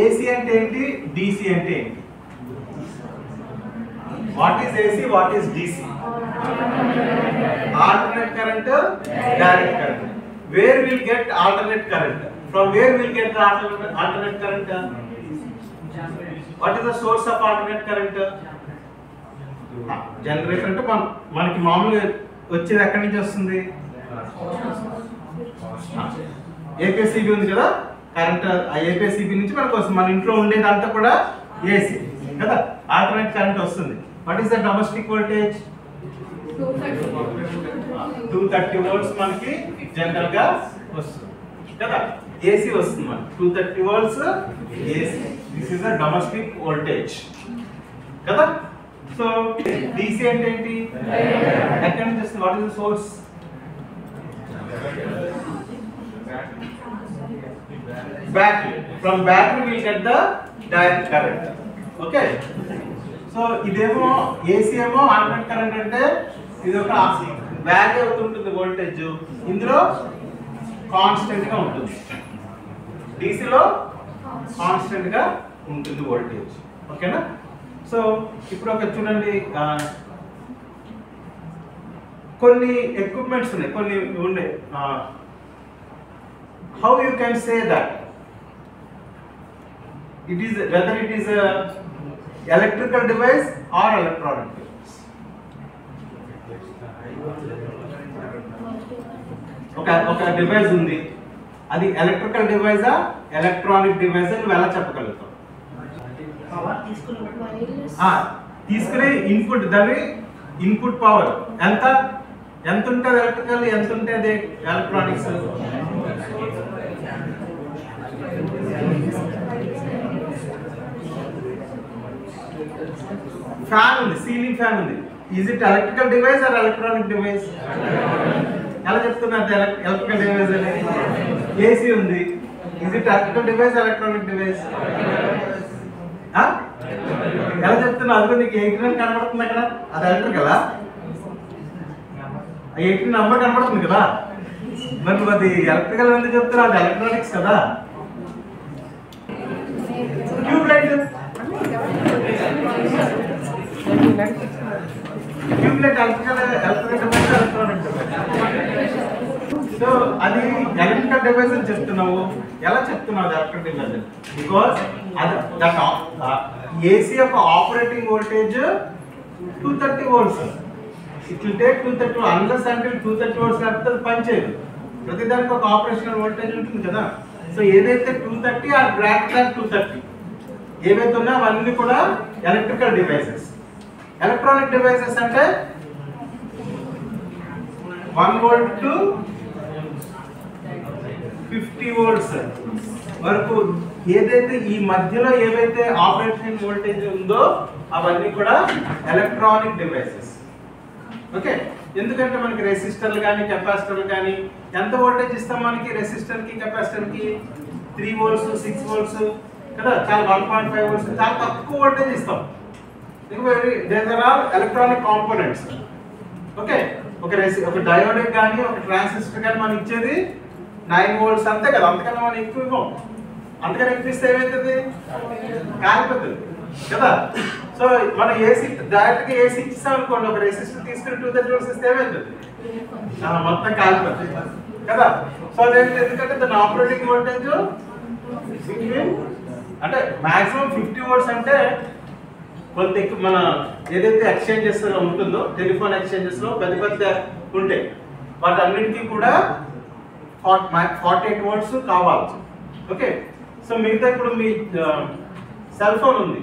AC అంటే ఏంటి, DC అంటే ఏంటి? What is AC, what is DC? Alternate current, direct current. Where will get alternate current? From where will get the alternate current? What is the source of alternate current? Generator అంటే మనకి మామూలుగా వచ్చేది ఎక్కడి నుంచి వస్తుంది? ఏపీసీబీ ఉంది కదా, కరెంట్ ఆ ఏపీసీబీ నుంచి మనకు వస్తుంది. మన ఇంట్లో ఉండేదంతా కూడా ఏసీ కదా, ఆల్టర్నేట్ కరెంట్ వస్తుంది. What is the domestic voltage? 230 volts మనకి జనరల్ గా వస్తుంది కదా, ఏసీ వస్తుంది మనకి 230 volts AC. This is the domestic voltage కదా. సో డిసి అంటే ఏంటి, ఎక్కడి నుంచి వస్తుంది? What is the source? Battery. From battery will get the direct current. Okay, so ఇదేమో ఏసీ ఏమో ఆల్టర్నేట్ కరెంట్ అంటే ఇది ఒక వ్యారీ అవుతుంటుంది వోల్టేజ్, ఇందులో కాన్స్టెంట్ గా ఉంటుంది, డీసీలో కాన్స్టెంట్ గా ఉంటుంది వోల్టేజ్. ఓకేనా? సో ఇప్పుడు ఒక చూడండి, కొన్ని ఎక్విప్మెంట్స్ ఉన్నాయి, కొన్ని ఉన్నాయి. How you can say that it is whether it is electrical device are electronic device? ఒక డివైస్ ఉంది, అది ఎలక్ట్రికల్ డివైసా ఎలక్ట్రానిక్ డివైస్ నువ్వు ఎలా చెప్పగలుగుతావు? తీసుకునే ఇన్పుట్, దాని ఇన్పుట్ పవర్ ఎంత ఉంటుంది ఎలక్ట్రికల్, ఎంత ఉంటుంది ఎలక్ట్రానిక్స్? ఫ్యాన్ ఉంది, సీలింగ్ ఫ్యాన్ ఉంది. Is it electrical device are electronic device? ఎలా చెప్తున్నారు ఎలక్ట్రికల్ డివైస్ అని? ఏసీ ఉంది, is it electrical device electronic device? ఎలా చెప్తున్నా? అందులో నీకు 18 కనబడుతుంది అక్కడ, అది ఎలక్ట్రికలా? 18 నెంబర్ కనబడుతుంది కదా, మరి అది ఎలక్ట్రికల్ ఎందుకు చెప్తున్నా? అది ఎలక్ట్రానిక్స్ కదా. Tube light, tube light electrical device electronic device? So అది ఎలక్ట్రికల్ డివైస్ అని చెప్తున్నావు, ఎలా చెప్తున్నావు electrical device? Because that AC యొక్క operating voltage 230 volts. It will take 230 unless until 230 volts లేకపోతే పనిచేయదు. ప్రతిదానికి ఒక ఆపరేషనల్ వోల్టేజ్ ఉంటుంది కదా. సో ఏదైతే 230 ఆర్ గ్రేటర్ దాన్ 230 ఏవైతే ఉన్నాయో అవన్నీ కూడా ఎలక్ట్రికల్ డివైసెస్. ఎలక్ట్రానిక్ డివైసెస్ అంటే 1 వోల్ట్ టు 50 వోల్ట్స్ వరకు ఏదైతే ఈ మధ్యలో ఏవైతే ఆపరేషన్ వోల్టేజ్ ఉందో అవన్నీ కూడా ఎలక్ట్రానిక్ డివైసెస్. ఓకే, ఎందుకంటే మనకి రెసిస్టర్లు కానీ కెపాసిటర్లు కానీ ఎంత వోల్టేజ్ ఇస్తాం? మనకి రెసిస్టర్కి కెపాసిటర్కి 3 వోల్ట్స్ 6 వోల్ట్స్ కదా, చాలా 1.5 వోల్ట్స్, చాలా తక్కువ వోల్టేజ్ ఇస్తాం. There are electronic components. Okay, ఒక డయోడ్ కానీ ఒక ట్రాన్సిస్టర్ కానీ మనం ఇచ్చేది 9 వోల్ట్స్ అంతే కదా, అంతకన్నా మనం ఎక్కువ ఇవ్వం. అంతకన్నా ఎక్కువ ఇస్తే ఏమవుతుంది? కాలిపోతుంది కదా. సో మనం ఏసీ డైరెక్ట్ గా ఏసీ ఇస్తాం అనుకోండి, ఒక రెసిస్టర్ తీసుకుని 230 వోల్ట్స్ ఇస్తే ఏమవుతుంది? మొత్తం కాలిపోతుంది కదా. సో అదేంటి, ఎందుకంటే దాని ఆపరేటింగ్ వోల్టేజ్ అంటే మాక్సిమం 50 వోల్ట్స్ అంటే కొంత ఎక్కువ. మన ఏదైతే ఎక్స్చేంజెస్ ఉంటుందో టెలిఫోన్ ఎక్స్చేంజెస్ లో పెద్ద పెద్ద ఉంటాయి, వాటన్నిటికీ కూడా 48 వోల్ట్స్ కావాలి. ఓకే, సో మిగతా ఇప్పుడు మీ సెల్ ఫోన్ ఉంది,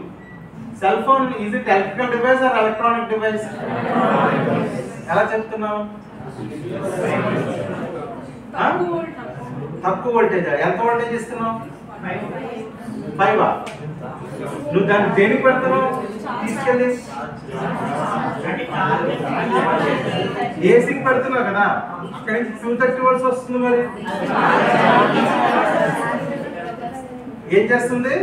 cell phone is it electrical device are electronic device? ఎలా చెప్తున్నావు? తక్కువ వోల్టేజ్. ఎంత వోల్టేజ్ ఇస్తున్నావు? 5. నువ్వు దాన్ని దేనికి పెడుతున్నావు? తీసుకెళ్ళి ఏసీకి పెడుతున్నావు కదా, అక్కడి నుంచి 230 వోల్ట్స్ వస్తుంది. మరి ఏం చేస్తుంది?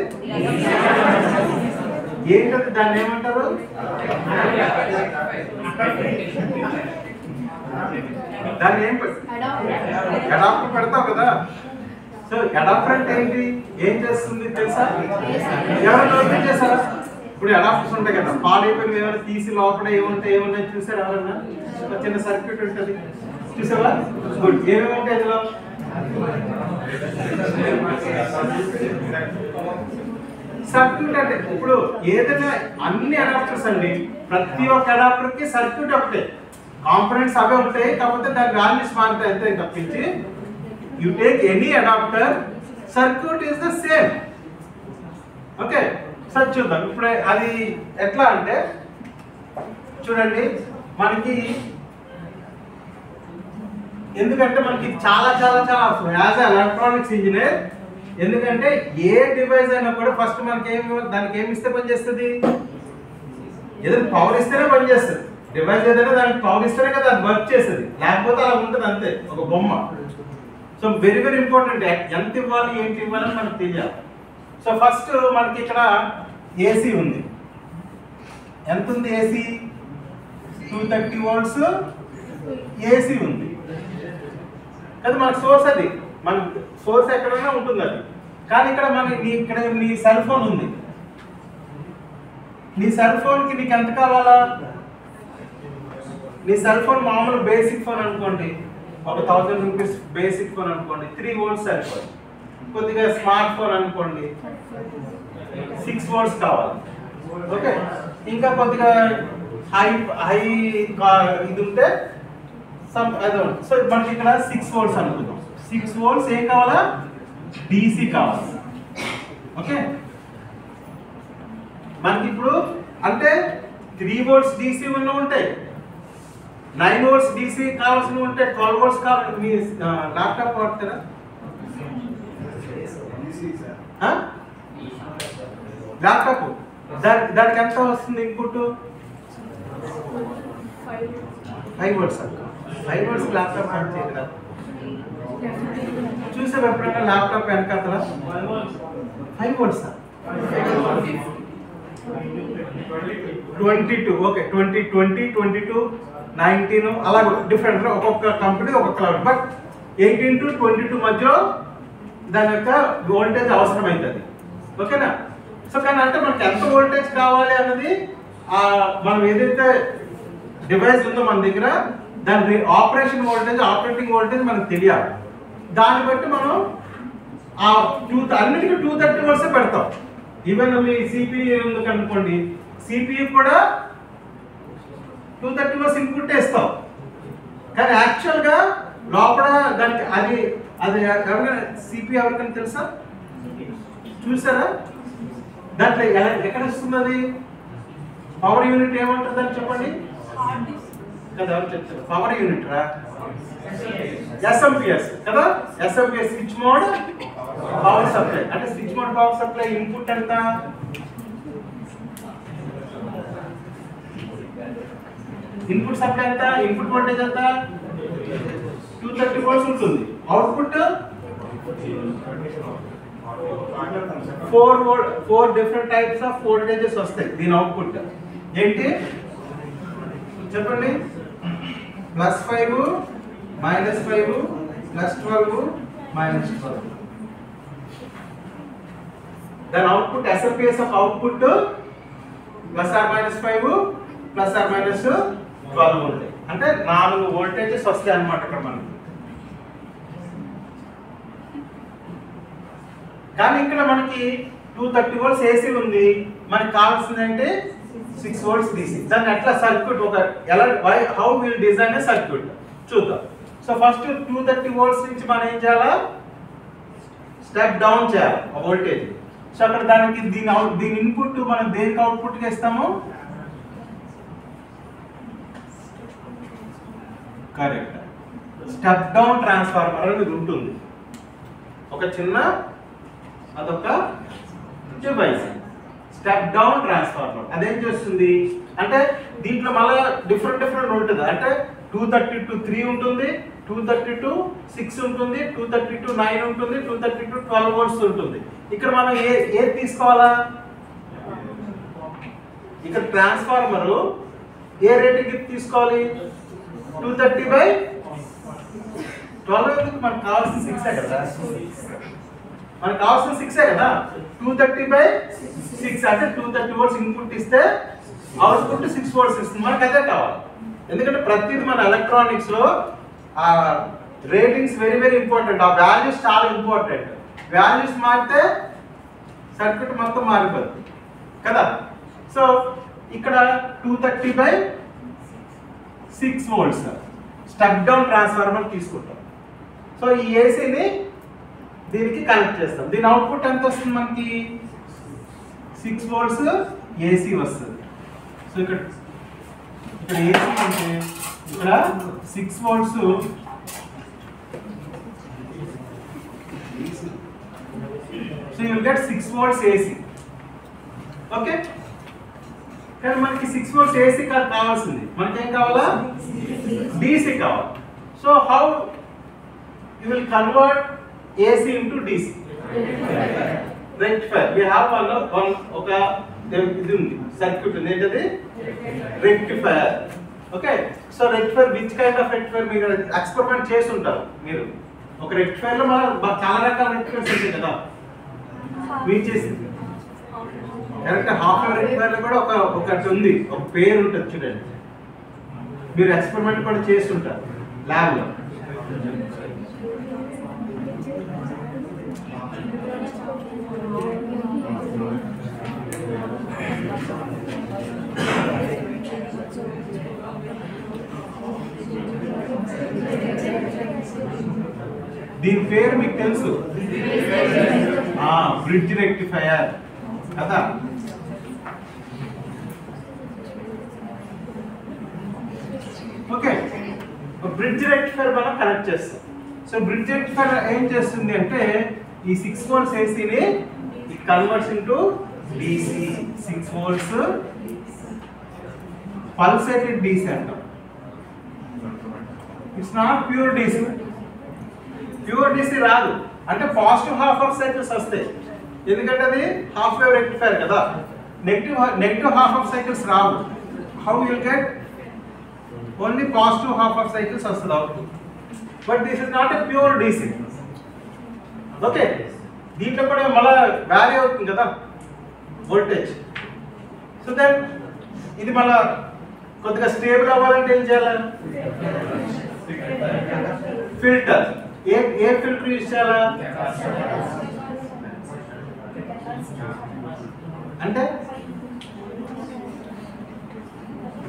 ఏంటది? దాన్ని ఏమంటారు? దాన్ని ఏం అడాప్టర్ పెడతావు కదా. సో అడాప్టర్ అంటే ఏంటి, ఏం చేస్తుంది తెలుసా? ఎవరైనా నోటీస్ చేశారా? ఇప్పుడు అడాప్టర్స్ ఉంటాయి కదా, పాలు అయిపోయి ఏమైనా తీసి లోపల ఏముంటాయి చూసారు ఎవరన్నా? ఒక చిన్న సర్క్యూట్ ఉంటుంది చూసావా? గుడ్. ఏమేమి ఉంటాయి అందులో? సర్క్యూట్ అంటే ఇప్పుడు ఏదైనా అన్ని అడాప్టర్స్ అండి, ప్రతి ఒక్క అడాప్టర్ కి సర్క్యూట్ ఒకటే, కాంపోనెంట్స్ అవే ఉంటాయి, కాకపోతే దాని వాల్యూస్ మారుతాయి అంతే తప్పించి. You take any adapter, circuit is the same. Okay, సరే చూద్దాం ఇప్పుడు అది ఎట్లా అంటే చూడండి. మనకి ఎందుకంటే మనకి చాలా చాలా చాలా అవసరం యాజ్ ఎలక్ట్రానిక్స్ ఇంజనీర్. ఎందుకంటే ఏ డివైస్ అయినా కూడా ఫస్ట్ మనకి దానికి ఏమి ఇస్తే పని చేస్తుంది? ఏదైనా పవర్ ఇస్తేనే పని చేస్తుంది. డివైస్ ఏదైనా దానికి పవర్ ఇస్తేనే కదా అది వర్క్ చేస్తుంది, లేకపోతే అలా ఉంటుంది అంతే, ఒక బొమ్మ. సో వెరీ వెరీ ఇంపార్టెంట్, ఎంత ఇవ్వాలి ఏంటి ఇవ్వాలని మనకు తెలియాలి. సో ఫస్ట్ మనకి ఇక్కడ ఏసీ ఉంది. ఎంత ఉంది ఏసీ? 230 volts ఏసీ ఉంది కదా. మనకు సోర్స్ అది, మన సోర్స్ ఎక్కడైనా ఉంటుంది అది. కానీ ఇక్కడ ఇక్కడ నీ సెల్ ఫోన్ ఉంది. నీ సెల్ ఫోన్కి నీకు ఎంత కావాలా? నీ సెల్ ఫోన్ మామూలు బేసిక్ ఫోన్ అనుకోండి, ఒక 1000 రూపీస్ బేసిక్ ఫోన్ అనుకోండి, 3 volts సరిపోదు. కొద్దిగా స్మార్ట్ ఫోన్ అనుకోండి 6 volts కావాలి. ఓకే, ఇంకా కొద్దిగా హై ఇది ఉంటే సో మనకి ఇక్కడ 6 volts అనుకుందాం. 6 volts ఏం కావాలా? DC కావాలి. ఓకే, మనకి ఇప్పుడు అంటే 3 volts DC ఉన్న ఉంటాయి, 9 volts DC కావాల్సిన ఉంటే 12 volts కావాలి. మీ ల్యాప్టాప్ వాడతారా? ల్యాప్టాప్ దానికి ఎంత వస్తుంది input? 5 volts. 5 volts laptop on చేయగలరా? చూసే ఎప్పుడైనా ల్యాప్టాప్ వెనకాల 5 volts 22. ఓకే, 20, 22, 19 అలా డిఫరెంట్, ఒక్కొక్క కంపెనీ ఒక్కొక్క. బట్ 18 to 22 మధ్య దాని యొక్క వోల్టేజ్ అవసరం అవుతుంది. ఓకేనా? సో కానీ అంటే మనకి ఎంత వోల్టేజ్ కావాలి అన్నది మనం ఏదైతే డివైస్ ఉందో మన దగ్గర దాని ఆపరేషన్ వోల్టేజ్, ఆపరేటింగ్ వోల్టేజ్ మనకు తెలియాలి. దాన్ని బట్టి మనం అన్నిటికీ 230 volts పెడతాం. ఈవెన్ మీ సిపియు ఉంది అనుకోండి, సిపియు కూడా 230 volts ఇన్పుట్ ఇస్తాం. కానీ యాక్చువల్గా లోపల దానికి అది ఎవరికైనా సిపియు ఎవరికైనా తెలుసా? చూసారా? దాంట్లో ఎక్కడ వస్తుంది అది? పవర్ యూనిట్ ఏమంటారు దాన్ని చెప్పండి కదా, ఎవరు చెప్తారు? పవర్ యూనిట్ రా, ఎస్ఎంపిఎస్ కదా. SMPS switch mode power supply. అంటే switch mode power supply input ఎంత? ఇన్పుట్ సప్లై ఎంత? ఇన్పుట్ వోల్టేజ్ ఎంత? 230 volts ఉంటుంది. Output 4 different types of voltages వస్తాయి దీని అవుట్పుట్. ఏంటి చెప్పండి? +5, -5, +12, -12. దాని output SMPS of output +or-5 +or-12 ఉంటాయి. అంటే 4 వోల్టేజెస్ వస్తాయి అన్నమాట ఇక్కడ మనకి. కానీ ఇక్కడ మనకి 230 volts ఏసీ ఉంది, మనకి కావాల్సింది అంటే 6 volts DC. దాన్ని ఎట్లా circuit how will design A circuit చూద్దాం. సో ఫస్ట్ 230 volts నుంచి మనం ఏం చేయాలా? స్టెప్ డౌన్ చేయాలి ఆ వోల్టేజ్. సో అక్కడ దానికి దీని ఇన్పుట్ మనం దేనికి అవుట్పుట్ గా ఇస్తాము? కరెక్ట్, స్టెప్ డౌన్ ట్రాన్స్ఫార్మర్ అనేది ఉంటుంది. ఒక చిన్న అదొక డివైస్, స్టెప్ డౌన్ ట్రాన్స్ఫార్మర్. అదేం చేస్తుంది అంటే దీంట్లో మళ్ళీ డిఫరెంట్ ఉంటుంది. అంటే 230 to 3 ఉంటుంది, 230 to 6 ఉంటుంది, 230 to 9 ఉంటుంది, 230 to 12 volts ఉంటుంది. ఇక్కడ మనం ఏది తీసుకోవాలా? ఇక్కడ ట్రాన్స్ఫార్మర్ ఏ రేటింగ్ తీసుకోవాలి? 230/12. మనకు కావాల్సిన 6 కదా. మనకు కావాల్సిన 6 కదా 230/6 అంటే 230 వోల్ట్స్ ఇన్పుట్ ఇస్తే అవుట్పుట్ 6 వోల్ట్స్ ఇస్తుంది మనకు అదే కావాలి ఎందుకంటే ప్రతిదీ మన ఎలక్ట్రానిక్స్ లో ఆ రేటింగ్స్ వెరీ వెరీ ఇంపార్టెంట్ ఆ వాల్యూస్ చాలా ఇంపార్టెంట్ వాల్యూస్ మారితే సర్క్యూట్ మొత్తం మారిపోతుంది కదా సో ఇక్కడ 230/6 వోల్ట్స్ స్టెప్ డౌన్ ట్రాన్స్ఫార్మర్ తీసుకుంటాం సో ఈ ఏసీని దీనికి కనెక్ట్ చేస్తాం దీని అవుట్పుట్ ఎంత వస్తుంది మనకి 6 వోల్ట్స్ ఏసీ వస్తుంది సో ఇక్కడ ఏసీ అంటే ఇక్కడ 6 volts so you will get 6 volts AC okay కానీ మనకి 6 వోల్ట్స్ ఏసీ కావాల్సింది మనకి ఏం కావాలా డీసీ కావాలి so how you will convert AC into DC rectifier we have one ఒక ఇది ఉంది సర్క్యూట్ ఉంది ఏంటది rectifier okay so rectifier which kind of rectifier మీరు ఎక్స్పెరిమెంట్ చేసి ఉంటారు మీరు ఒక రెక్టిఫైయర్ లో మన చాలా రకాల రెక్టిఫైర్స్ ఉంటాయి కదా మీరు చేసింది కరెక్ట్ హాఫ్ వేవ్ రెక్టిఫైయర్ లో కూడా ఒకటి ఉంది ఒక పేరు ఉంటుంది చూడండి మీరు ఎక్స్పెరిమెంట్ కూడా చేసి ఉంటారు ల్యాబ్ లో దీని పేరు మీకు తెలుసు బ్రిడ్జ్ రెక్టిఫైయర్ కదా ఓకే బ్రిడ్జ్ రెక్టిఫైయర్ మనం కనెక్ట్ చేస్తాం సో బ్రిడ్జ్ రెక్టిఫైయర్ ఏం చేస్తుంది అంటే ఈ 6 వోల్ట్స్ ఏసీని it converts into DC 6 volts pulsated DC అంటాం it's not pure DC pure DC రాదు అంటే పాజిటివ్ హాఫ్ ఆఫ్ సైకిల్స్ వస్తాయి ఎందుకంటే అది హాఫ్ వేవ్ రెక్టిఫైయర్ కదా నెగటివ్ హాఫ్ ఆఫ్ సైకిల్స్ రావు how will get only positive half of cycles వస్తుంది output but this is not a pure DC okay దీంట్లో కూడా మళ్ళీ వ్యారీ అవుతుంది కదా వోల్టేజ్ సో దెన్ ఇది మళ్ళీ కొద్దిగా స్టేబుల్ అవ్వాలంటే ఏం చేయాలి ఫిల్టర్ ఏ ఫిల్టర్ యూజ్ చేయాలా అంటే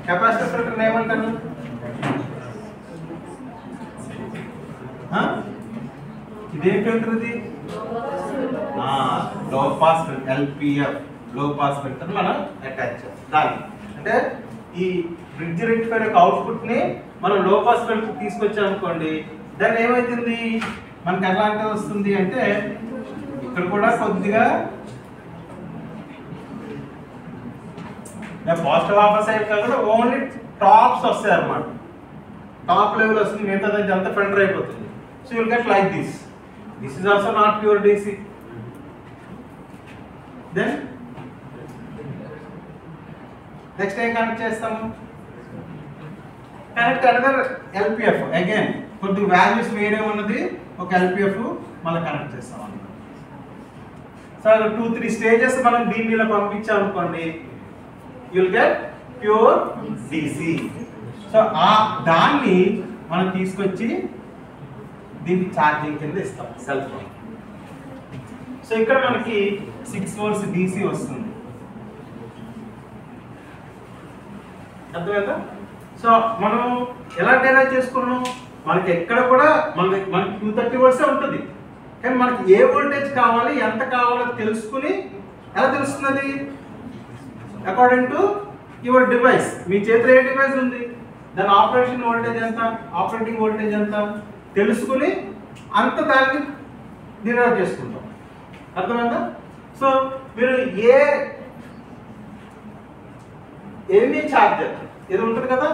కెపాసిటర్ ఫిల్టర్ ఏమంటారు ఇదే ఫిల్టర్ ఇది లో పాస్ ఫిల్టర్ LPF లో పాస్ ఫిల్టర్ మనం అటాచ్ చేస్తాం దాన్ని అంటే ఈ బ్రిడ్జ్ రెక్టిఫైయర్ యొక్క అవుట్పుట్ ని మనం లో పాస్ ఫిల్టర్ తీసుకొచ్చాం అనుకోండి దాన్ని ఏమైతుంది మనకి ఎలాంటి వస్తుంది అంటే ఇక్కడ కూడా కొద్దిగా పాజిటివ్ హాఫ్ సైడ్ కాకుండా ఓన్లీ టాప్స్ వస్తాయి అన్నమాట టాప్ లెవెల్ వస్తుంది మిగతా దానికి అంతా ఫిల్టర్ అయిపోతుంది so you will get like this is also not pure DC then next ఏం కనెక్ట్ చేస్తాము కనెక్ట్ అనదర్ LPF అగైన్ కొద్ది వాల్యూస్ వేరే ఉన్నది ఒక LPF మళ్ళీ కనెక్ట్ చేస్తాం అన్నమాట సో 2-3 స్టేజెస్ మనం దీన్ని ఇలా పంపించాం అనుకోండి you will get pure DC so ఆ దాన్ని మనం తీసుకొచ్చి దీనికి ఛార్జింగ్ కింద ఇస్తాం సెల్ ఫోన్ సో ఇక్కడ మనకి 6 వోల్ట్స్ DC వస్తుంది అర్థమైందా సో మనం ఎలా డైరైవ్ చేసుకున్నాం మనకి ఎక్కడ కూడా మనకి 230 వోల్ట్సే ఉంటుంది కానీ మనకి ఏ వోల్టేజ్ కావాలి ఎంత కావాలో తెలుసుకుని ఎలా తెలుస్తుంది అకార్డింగ్ టు యువర్ డివైస్ మీ చేతిలో ఏ డివైస్ ఉంది దాని ఆపరేటింగ్ వోల్టేజ్ ఎంత తెలుసుకుని అంత దాన్ని డిరైవ్ చేసుకుంటాం అర్థమైందా సో మీరు ఎనీ ఛార్జర్ ఇది ఉంటుంది కదా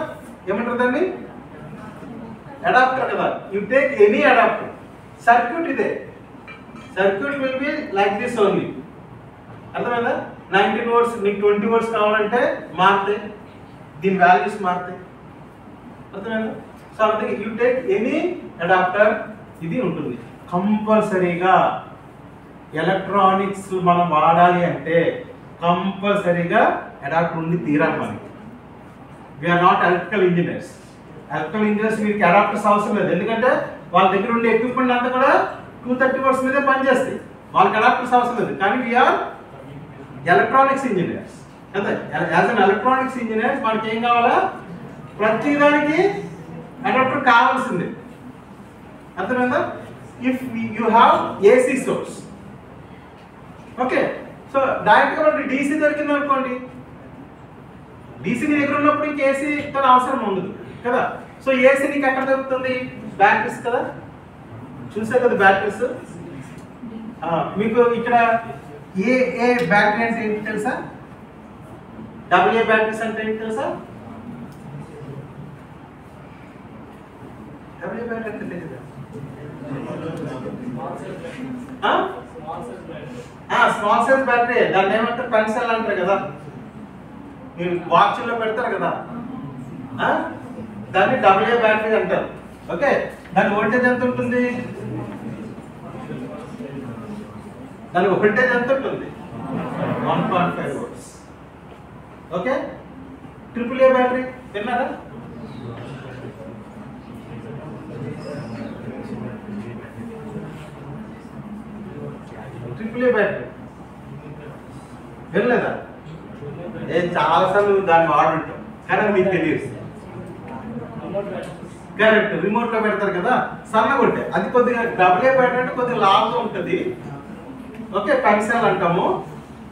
ఏమంటారు దాన్ని అడాప్టర్ కదా you take any adapter circuit ఇదే circuit will be like this only అర్థమైందా 19 వోల్ట్స్ మీకు 20 వోల్ట్స్ కావాలంటే మారుతాయి దీని వాల్యూస్ మారుతాయి అర్థమైందా సో అంటే యు టేక్ ఎనీ అడాప్టర్ ఇది ఉంటుంది కంపల్సరీగా ఎలక్ట్రానిక్స్ మనం వాడాలి అంటే కంపల్సరీగా అడాప్టర్ ఉండి తీరాలి మనకి. We are not electrical engineers. Electrical engineers వీరికి అడాప్టర్స్ అవసరం లేదు, ఎందుకంటే వాళ్ళ దగ్గర ఉండే ఎక్విప్మెంట్ అంతా కూడా 230 volts మీదే పనిచేస్తాయి, వాళ్ళకి అడాప్టర్స్ అవసరం లేదు. కానీ వీఆర్ ఎలక్ట్రానిక్స్ ఇంజనీర్స్ కదా. యాజ్ అన్ ఎలక్ట్రానిక్స్ ఇంజనీర్స్ మనకి ఏం కావాలా, ప్రతిదానికి అడాప్టర్ కావాల్సిందే. అర్థమైందా? If you have AC source, okay, so డైరెక్ట్గా మనకి డీసీ దొరికింది అనుకోండి, డీసీ నీ దగ్గర ఉన్నప్పుడు ఇంక ఏసీ తన అవసరం ఉండదు కదా. సో ఏసీ నీకు ఎక్కడ దొరుకుతుంది, బ్యాటరీస్ కదా, చూసే కదా బ్యాటరీస్. మీకు ఇక్కడ ఏ బ్యాటరీ అంటే ఏంటి తెలుసా, AA బ్యాటరీస్ అంటే ఏంటి తెలుసా? AA బ్యాటరీ అంటే తెలియదా? స్మాల్ సైజ్ బ్యాటరీ, దాన్ని ఏమంటారు, పెన్సిల్ అంటారు కదా, మీరు వాచ్లో పెడతారు కదా, దాన్ని AA బ్యాటరీ అంటారు. ఓకే, దాని వోల్టేజ్ ఎంత ఉంటుంది, దాని వోల్టేజ్ ఎంత ఉంటుంది, 1.5 volts. ఓకే, AAA బ్యాటరీ విన్నారా? AAA బ్యాటరీ వినలేదా? చాలాసార్లు దాన్ని వాడుంటాం కానీ మీకు తెలియదు. కరెక్ట్, రిమోట్ లో పెడతారు కదా, సన్నగా ఉంటాయి. అది కొద్దిగా AA బ్యాటరీ అంటే కొద్దిగా లావుగా ఉంటుంది. ఓకే, పెన్సిల్ అంటాము.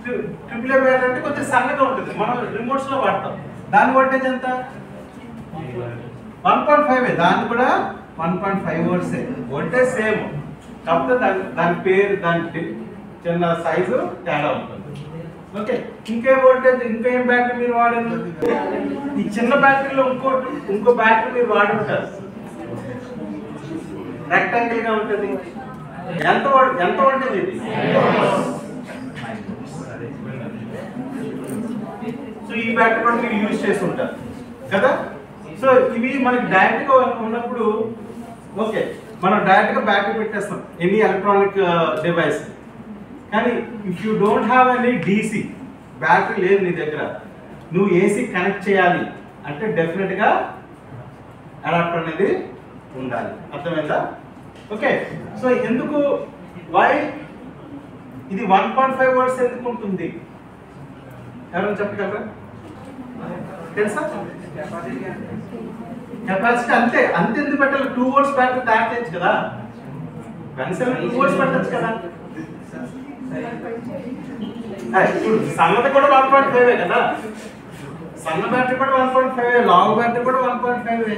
AAA బ్యాటరీ అంటే కొంచెం సన్నగా ఉంటుంది, మనం రిమోట్స్ లో వాడతాం. దాని వోల్టేజ్ ఎంత, 1.5. దాని కూడా 1.5 volts. వోల్టేజ్ సేమ్, కాకపోతే దాని పేరు, దాని చిన్న సైజు తేడా ఉంటుంది. ఓకే, ఇంకేం వోల్టేజ్, ఇంకేం బ్యాటరీ మీరు వాడారు? ఈ చిన్న బ్యాటరీలో ఇంకో బ్యాటరీ మీరు వాడుంటారు, రెక్టాంగిల్ గా ఉంటుంది. ఎంత వోల్టేజ్ ఇది? సో ఈ బ్యాటరీ కూడా మీరు యూజ్ చేసి ఉంటారు కదా. సో ఇవి మనకి డైరెక్ట్ గా ఉన్నప్పుడు ఓకే, మనం డైరెక్ట్ గా బ్యాటరీ పెట్టేస్తాం ఎనీ ఎలక్ట్రానిక్ డివైస్. కానీ if you don't have any DC battery లేదు నీ దగ్గర, నువ్వు ఏసీ కనెక్ట్ చేయాలి అంటే డెఫినెట్ గా అడాప్టర్ అనేది ఉండాలి. అర్థమైందా? ఓకే, సో ఎందుకు, వై ఇది 1.5 volts ఎందుకు ఉంటుంది, ఎవరైనా చెప్పగలరా? తెలుసా? కెపాసిటీ అంతే ఎందుకు పెట్టాలి? 2 volts బ్యాటరీ తయారు చేయొచ్చు కదా, పెన్సిల్ 2 volts పెట్టచ్చు కదా. సన్నది కూడా 1.5 కదా, సన్న బ్యాటరీ కూడా 1.5, లాంగ్ బ్యాటరీ కూడా 1.5.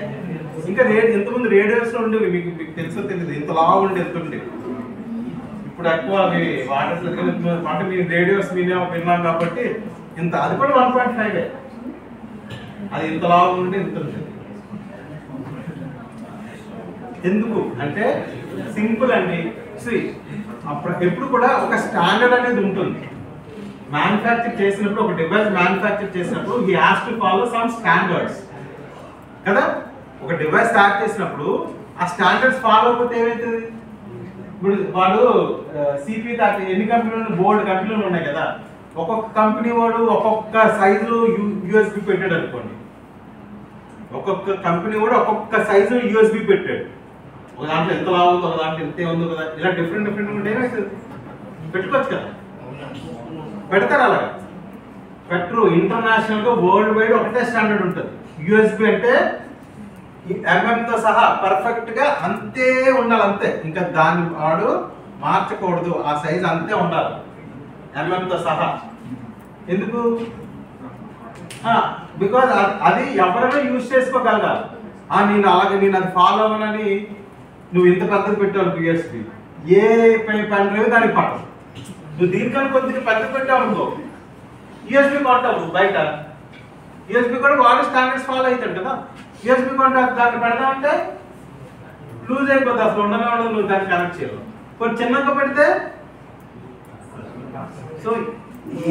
ఇంకా ఇంతకుముందు రేడియోస్ లో ఉండేవి, మీకు తెలుసో తెలియదు, ఇంత లాంగ్ ఉండి ఎంత ఉండేవి. ఇప్పుడు ఎక్కువ అవి వాడట్లేదు అంటే మీరు రేడియోస్ విన్నాం కాబట్టి ఇంత, అది కూడా 1.5. అది ఇంత లాంగ్ ఉండి ఇంత ఉంటుంది. ఎందుకు అంటే సింపుల్ అండి. ఎప్పుడు కూడా ఒక స్టాండర్డ్ అనేది ఉంటుంది. మ్యానుఫ్యాక్చర్ చేసినప్పుడు, ఒక డివైస్ మ్యానుఫ్యాక్చర్ చేసినప్పుడు he has to follow some standards కదా. ఒక డివైస్ తయారు చేసినప్పుడు ఆ స్టాండర్డ్స్ ఫాలో అయిపోతే ఏమవుతుంది? ఇప్పుడు వాడు సిపి ఎన్ని కంపెనీలు, బోర్డు కంపెనీలు ఉన్నాయి కదా, ఒక్కొక్క కంపెనీ వాడు ఒక్కొక్క సైజు యూఎస్బి పెట్టాడు అనుకోండి, ఒక్కొక్క కంపెనీ కూడా ఒక్కొక్క సైజు యూఎస్బి పెట్టాడు. ఒక దాంట్లో ఎంత లావుందో, ఒక దాంట్లో ఎంత ఉందో కదా, ఇలా డిఫరెంట్ ఉంటే ఏమవుతుంది? పెట్టుకోవచ్చు కదా, పెడతారు. అలాగా పెట్టరు. ఇంటర్నేషనల్ గా వరల్డ్ వైడ్ ఒకటే స్టాండర్డ్ ఉంటుంది. యూఎస్బి అంటే ఎంఎంతో సహా పర్ఫెక్ట్ గా అంతే ఉండాలి, అంతే, ఇంకా దాన్ని వాడు మార్చకూడదు, ఆ సైజ్ అంతే ఉండాలి ఎంఎంతో సహా. ఎందుకు? బికాజ్ అది ఎవరైనా యూజ్ చేసుకోగలగాలి. నేను అది ఫాలో అవ్వనని నువ్వు ఇంత పెద్దది పెట్టావు యూఎస్బి, ఏ పెన్ డ్రైవ్ దానికి పట్టదు. నువ్వు దీనికన్నా కొద్దిగా పెద్దది పెట్టావు అనుకో, యూఎస్బి కొంటావు బయట, యూఎస్బి కూడా వాడు స్టాండర్డ్స్ ఫాలో అవుతాడు కదా. యూఎస్బి కొంటా దాన్ని పెడదామంటే లూజ్ అయిపోతుంది, అసలు ఉండనే ఉండదు, నువ్వు దాన్ని కనెక్ట్ చేయవు. కొంచెం చిన్నగా పెడితే. సో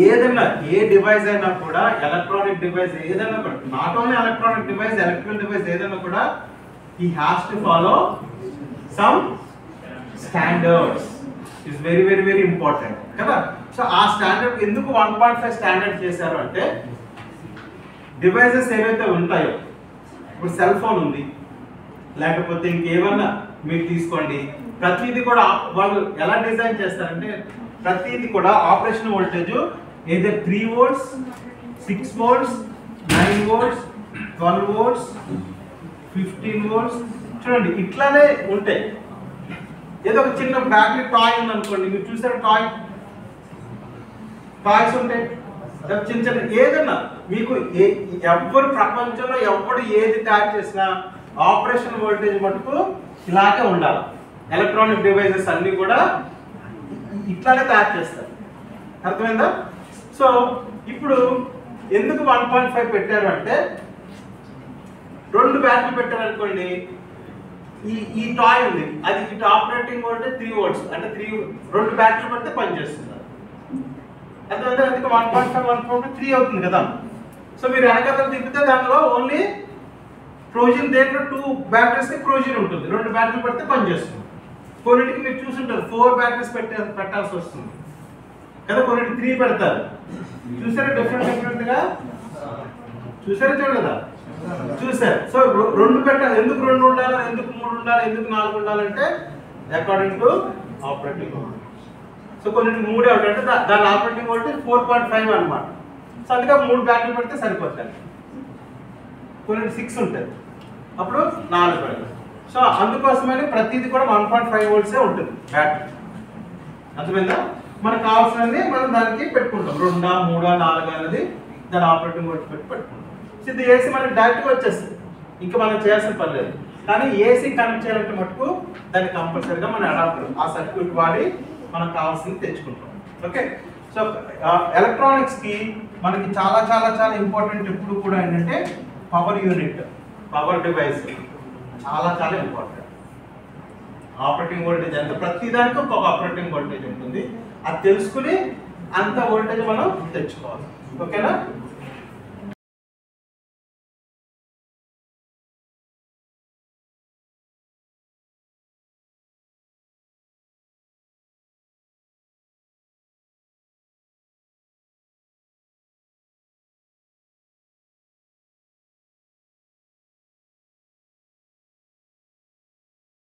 ఏదైనా, ఏ డివైస్ అయినా కూడా, ఎలక్ట్రానిక్ డివైస్ ఏదైనా కూడా, not only electronic device, electrical device ఏదైనా కూడా, he has to follow some standards. Is very very very important కదా. సో ఆ స్టాండర్డ్ ఎందుకు 1.5 స్టాండర్డ్ చేశారు అంటే డివైసెస్ ఏవైతే ఉంటాయో, ఇప్పుడు సెల్ ఫోన్ ఉంది, లేకపోతే ఇంకేమన్నా మీరు తీసుకోండి, ప్రతిదీ కూడా వాళ్ళు ఎలా డిజైన్ చేస్తారంటే ప్రతిదీ కూడా ఆపరేషన్ వోల్టేజ్ ఏదో 3 volts, 6 volts, 9 volts, 12 volts, 15 volts చూడండి ఇట్లానే ఉంటాయి. ఏదో ఒక చిన్న బ్యాటరీ టాయ్ ఉంది అనుకోండి, మీరు చూసారు టాయ్స్ ఉంటాయి చిన్న చిన్న, ఏదన్నా మీకు ఎవరు ప్రపంచంలో ఎవరు ఏది తయారు చేసినా ఆపరేషన్ వోల్టేజ్ మటుకు ఇలాగే ఉండాలి. ఎలక్ట్రానిక్ డివైసెస్ అన్ని కూడా ఇట్లానే తయారు చేస్తారు, అర్థమైందా? సో ఇప్పుడు ఎందుకు 1.5 పెట్టారు అంటే 2 బ్యాటరీలు పెట్టారు అనుకోండి, ఈ టాయ్ ఉంది, అది ఇటు ఆపరేటింగ్ వోల్టేజ్ 3 volts అంటే 2 బ్యాటరీలు పెడితే పనిచేస్తుంది. అర్థమైందా? అందుకే 1.5 1.3 అవుతుంది కదా. సో మీరు వెనకాల తిప్పితే దానిలో ఓన్లీ ఫ్రోజన్ దేంట్లో 2 బ్యాటరీస్కి ఫ్రోజన్ ఉంటుంది, 2 బ్యాటరీలు పెడితే పనిచేస్తుంది. కొన్నిటికి మీరు చూసుంటారు 4 బ్యాటరీస్ పెట్టాల్సి వస్తుంది కదా, కొన్నిటికి 3 పెడతారు. చూసారా డిఫరెంట్గా చూసారా చూడదా చూసారు. సో 2 పెట్టాలి. ఎందుకు 2 ఉండాలి, ఎందుకు 3 ఉండాలి, ఎందుకు 4 ఉండాలంటే according to operating voltage. So కొన్నిటికి 3 అంటే దాని ఆపరేటింగ్ వోల్టేజ్ 4.5 అనమాట. సో అందుకే 3 బ్యాటరీలు పెడితే సరిపోతుంది. కొన్నిటి 6 ఉంటుంది, అప్పుడు 4 పెడతారు. సో అందుకోసమని ప్రతిదీ కూడా 1.5 volts ఉంటుంది బ్యాటరీ, అర్థమైందా? మనకు కావాల్సినది మనం దానికి పెట్టుకుంటాం, 2, 3, 4 అనేది దాని ఆపరేటింగ్ వోల్టేజ్ పెట్టుకుంటాం. సో ఇది ఏసీ మనకి డైరెక్ట్గా వచ్చేస్తుంది, ఇంకా మనం చేయాల్సిన పని లేదు. కానీ ఏసీ కనెక్ట్ చేయాలంటే మటుకు దాన్ని కంపల్సరీగా మనం అడాప్టర్ ఆ సర్క్యూట్ వాడి మనకు కావాల్సింది తెచ్చుకుంటాం. ఓకే. సో ఎలక్ట్రానిక్స్కి మనకి చాలా చాలా చాలా ఇంపార్టెంట్ ఎప్పుడు కూడా ఏంటంటే పవర్ యూనిట్, పవర్ డివైస్ చాలా చాలా ఇంపార్టెంట్. ఆపరేటింగ్ వోల్టేజ్ ఎంత, ప్రతిదానికి ఒక ఆపరేటింగ్ వోల్టేజ్ ఉంటుంది, అది తెలుసుకుని అంత వోల్టేజ్ మనం తెచ్చుకోవాలి. ఓకేనా?